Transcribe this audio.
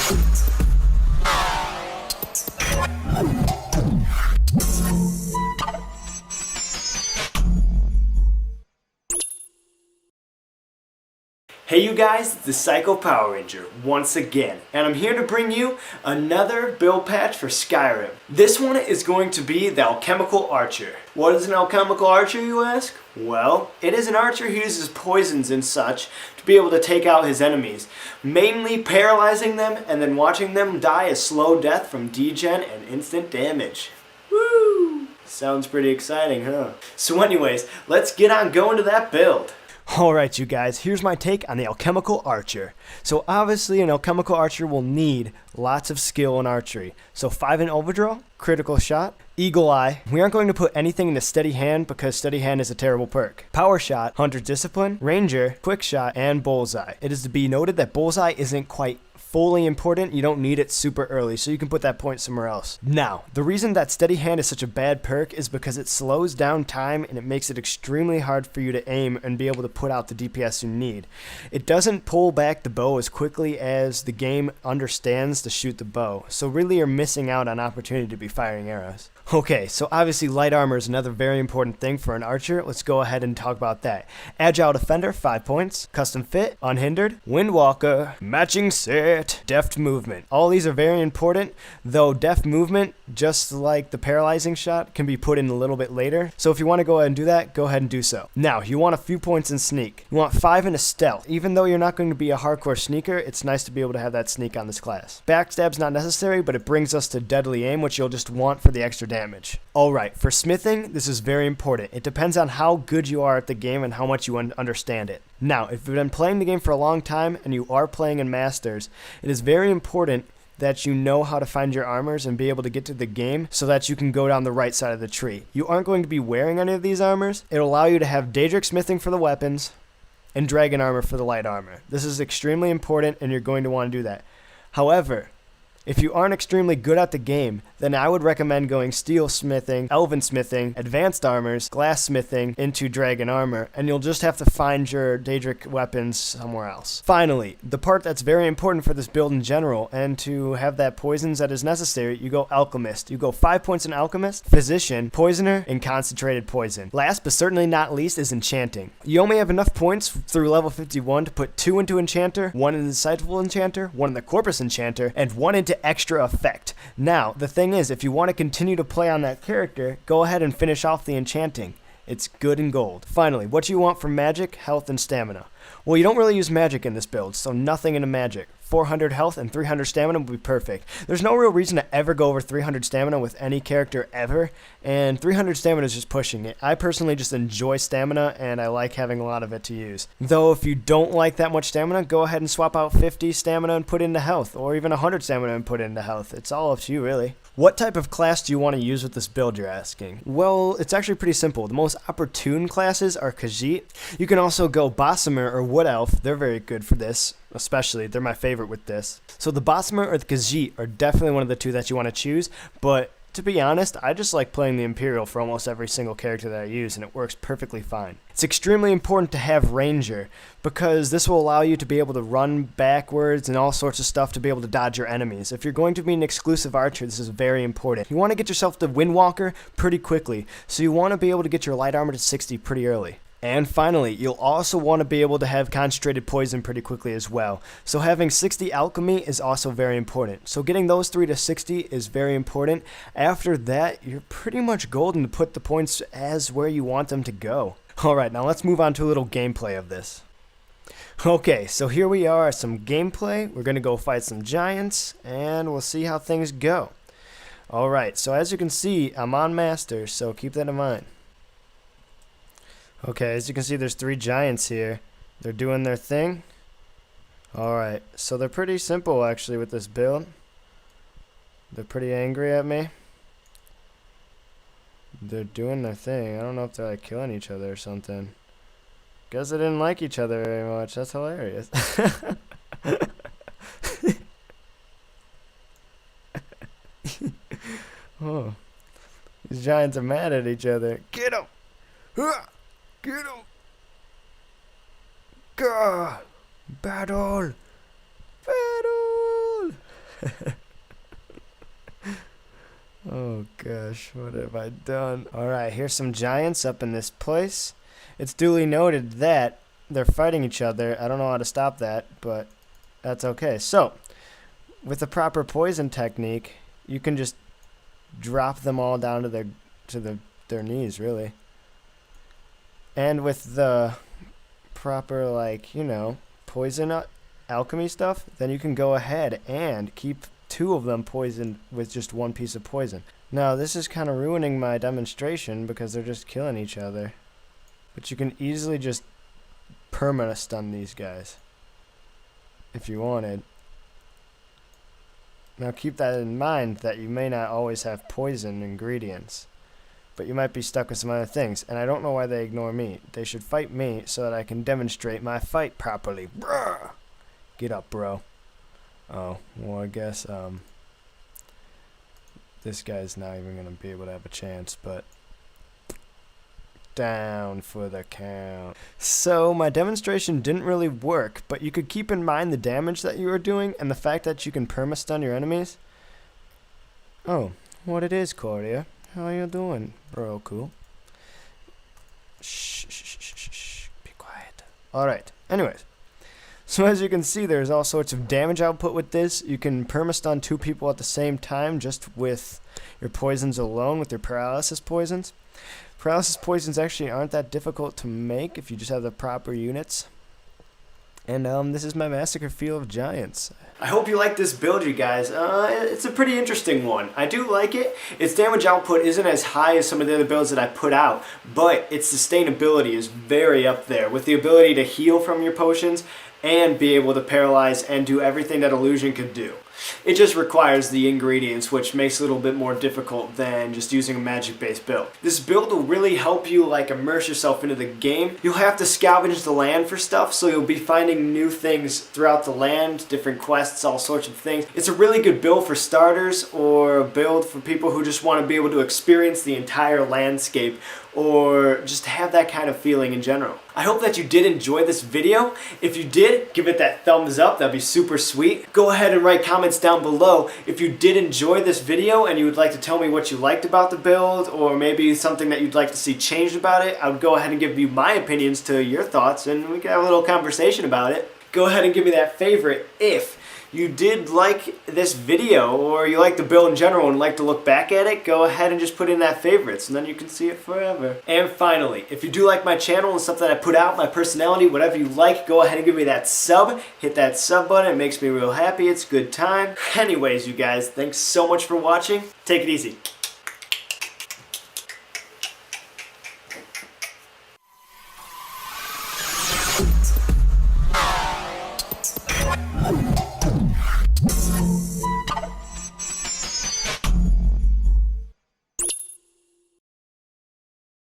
Hey you guys, it's the Psycho Power Ranger once again, and I'm here to bring you another build patch for Skyrim. This one is going to be the Alchemical Archer. What is an Alchemical Archer, you ask? Well, it is an archer who uses poisons and such to be able to take out his enemies, mainly paralyzing them and then watching them die a slow death from degen and instant damage. Woo! Sounds pretty exciting, huh? So anyways, let's get on going to that build. Alright you guys, here's my take on the Alchemical Archer. So obviously an Alchemical Archer will need lots of skill in archery. So 5 in overdraw, critical shot, eagle eye. We aren't going to put anything into steady hand because steady hand is a terrible perk. Power shot, hunter discipline, ranger, quick shot, and bullseye. It is to be noted that bullseye isn't quite fully important. You don't need it super early, so you can put that point somewhere else. Now, the reason that steady hand is such a bad perk is because it slows down time and it makes it extremely hard for you to aim and be able to put out the DPS you need. It doesn't pull back the bow as quickly as the game understands to shoot the bow, so really you're missing out on opportunity to be firing arrows. Okay, so obviously light armor is another very important thing for an archer. Let's go ahead and talk about that. Agile defender, 5 points. Custom fit, unhindered. Windwalker, matching set, deft movement. All these are very important, though deft movement, just like the paralyzing shot, can be put in a little bit later. So if you want to go ahead and do that, go ahead and do so. Now, you want a few points in sneak. You want 5 in a stealth. Even though you're not going to be a hardcore sneaker, it's nice to be able to have that sneak on this class. Backstab's not necessary, but it brings us to deadly aim, which you'll just want for the extra damage. Alright, for smithing, this is very important. It depends on how good you are at the game and how much you understand it. Now, if you've been playing the game for a long time and you are playing in Masters, it is very important that you know how to find your armors and be able to get to the game so that you can go down the right side of the tree. You aren't going to be wearing any of these armors. It'll allow you to have Daedric smithing for the weapons and dragon armor for the light armor. This is extremely important and you're going to want to do that. However, if you aren't extremely good at the game, then I would recommend going steel smithing, elven smithing, advanced armors, glass smithing into dragon armor, and you'll just have to find your Daedric weapons somewhere else. Finally, the part that's very important for this build in general, and to have that poisons that is necessary, you go alchemist. You go 5 points in alchemist, physician, poisoner, and concentrated poison. Last but certainly not least is enchanting. You only have enough points through level 51 to put 2 into enchanter, 1 in the insightful enchanter, 1 in the corpus enchanter, and 1 into extra effect. Now, the thing is, if you want to continue to play on that character, go ahead and finish off the enchanting. It's good and gold. Finally, what do you want for magic, health, and stamina? Well, you don't really use magic in this build, so nothing into magic. 400 health and 300 stamina would be perfect. There's no real reason to ever go over 300 stamina with any character ever, and 300 stamina is just pushing it. I personally just enjoy stamina, and I like having a lot of it to use. Though if you don't like that much stamina, go ahead and swap out 50 stamina and put into health, or even 100 stamina and put into health. It's all up to you, really. What type of class do you want to use with this build, you're asking? Well, it's actually pretty simple. The most opportune classes are Khajiit. You can also go Bossamer or Wood Elf. They're very good for this, especially. They're my favorite with this. So the Bossamer or the Khajiit are definitely one of the two that you want to choose, but to be honest, I just like playing the Imperial for almost every single character that I use, and it works perfectly fine. It's extremely important to have Ranger, because this will allow you to be able to run backwards and all sorts of stuff to be able to dodge your enemies. If you're going to be an exclusive archer, this is very important. You want to get yourself to Windwalker pretty quickly, so you want to be able to get your light armor to 60 pretty early. And finally, you'll also want to be able to have concentrated poison pretty quickly as well. So having 60 alchemy is also very important. So getting those 3 to 60 is very important. After that, you're pretty much golden to put the points as where you want them to go. Alright, now let's move on to a little gameplay of this. Okay, so here we are, some gameplay. We're going to go fight some giants, and we'll see how things go. Alright, so as you can see, I'm on Master, so keep that in mind. Okay, as you can see, there's 3 giants here. They're doing their thing. Alright, so they're pretty simple, actually, with this build. They're pretty angry at me. They're doing their thing. I don't know if they're, like, killing each other or something. Guess they didn't like each other very much. That's hilarious. Oh. These giants are mad at each other. Get 'em! Get him! Gah! Battle! Battle! Oh gosh, what have I done? Alright, here's some giants up in this place. It's duly noted that they're fighting each other. I don't know how to stop that, but that's okay. So, with the proper poison technique, you can just drop them all down to their knees, really. And with the proper, like, you know, poison alchemy stuff, then you can go ahead and keep 2 of them poisoned with just 1 piece of poison. Now, this is kind of ruining my demonstration because they're just killing each other. But you can easily just perma-stun these guys if you wanted. Now, keep that in mind that you may not always have poison ingredients, but you might be stuck with some other things, and I don't know why they ignore me. They should fight me so that I can demonstrate my fight properly. Bruh. Get up, bro. Oh, well, I guess, this guy's not even going to be able to have a chance, but down for the count. So, my demonstration didn't really work, but you could keep in mind the damage that you were doing and the fact that you can perma-stun your enemies. Oh, what it is, Cordia. How you doing, bro? Cool. Shh, shh, shh, shh, shh. Be quiet. Alright, anyways. So as you can see, there's all sorts of damage output with this. You can perma-stun 2 people at the same time just with your poisons alone, with your paralysis poisons. Paralysis poisons actually aren't that difficult to make if you just have the proper units. And this is my Massacre Field of Giants. I hope you like this build, you guys. It's a pretty interesting one. I do like it. Its damage output isn't as high as some of the other builds that I put out, but its sustainability is very up there with the ability to heal from your potions and be able to paralyze and do everything that illusion could do. It just requires the ingredients, which makes it a little bit more difficult than just using a magic-based build. This build will really help you like immerse yourself into the game. You'll have to scavenge the land for stuff, so you'll be finding new things throughout the land, different quests, all sorts of things. It's a really good build for starters, or a build for people who just want to be able to experience the entire landscape, or just have that kind of feeling in general. I hope that you did enjoy this video. If you did, give it that thumbs up. That'd be super sweet. Go ahead and write comments down below if you did enjoy this video and you would like to tell me what you liked about the build, or maybe something that you'd like to see changed about it. I would go ahead and give you my opinions to your thoughts, and we can have a little conversation about it. Go ahead and give me that favorite if you did like this video, or you like the build in general and like to look back at it. Go ahead and just put in that favorites, and then you can see it forever. And finally, if you do like my channel and stuff that I put out, my personality, whatever you like, go ahead and give me that sub. Hit that sub button. It makes me real happy. It's a good time. Anyways, you guys, thanks so much for watching. Take it easy.